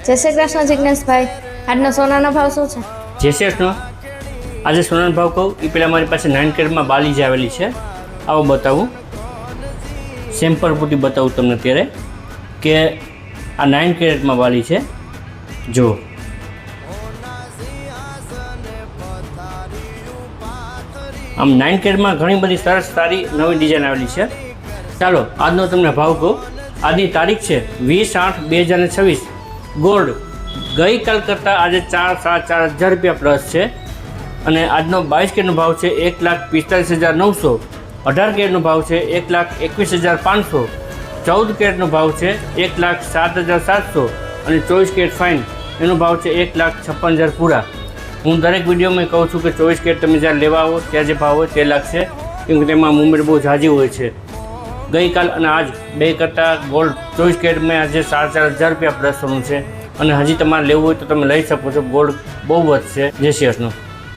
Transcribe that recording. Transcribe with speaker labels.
Speaker 1: જય શ્રી કૃષ્ણ જિજ્ઞેશભાઈ, આજનો સોનાનો ભાવ શું છે?
Speaker 2: જય શ્રી કૃષ્ણ. આજે સોનાનો ભાવ કહું એ પહેલાં મારી પાસે 9 કેરેટમાં બાલી જ આવેલી છે. આવો બતાવું, સેમ્પલ પૂરતી બતાવું તમને અત્યારે કે આ 9 કેરેટમાં બાલી છે. જો આમ 9 કેરેટમાં ઘણી બધી સરસ સારી નવી ડિઝાઇન આવેલી છે. ચાલો આજનો તમને ભાવ કહું. આજની તારીખ છે 20/8/2026. ગોલ્ડ ગઈકાલ કરતાં આજે 4,4,000 રૂપિયા પ્લસ છે અને આજનો 22 કેરેટનો ભાવ છે 1,45,900. 18 કેરેટનો ભાવ છે 1,21,500. 14 કેરેટનો ભાવ છે 1,07,700 અને 24 કેરેટ ફાઇન એનો ભાવ છે 1,56,000 પૂરા. હું દરેક વિડીયોમાં કહું છું કે 24 કેરેટ તમે જ્યારે લેવા આવો ત્યાં જે ભાવ હોય તે લાગશે, કેમ કે તેમાં મુવમેન્ટ બહુ ઝાઝી હોય છે. ગઈકાલ અને આજ બે કરતાં ગોલ્ડ 24 કેરેટમાં આજે 4,4,000 રૂપિયા પ્લસ સોનું છે અને હજી તમારે લેવું હોય તો તમે લઈ શકો છો. ગોલ્ડ બહુ વધશે. જય શ્રી કૃષ્ણ.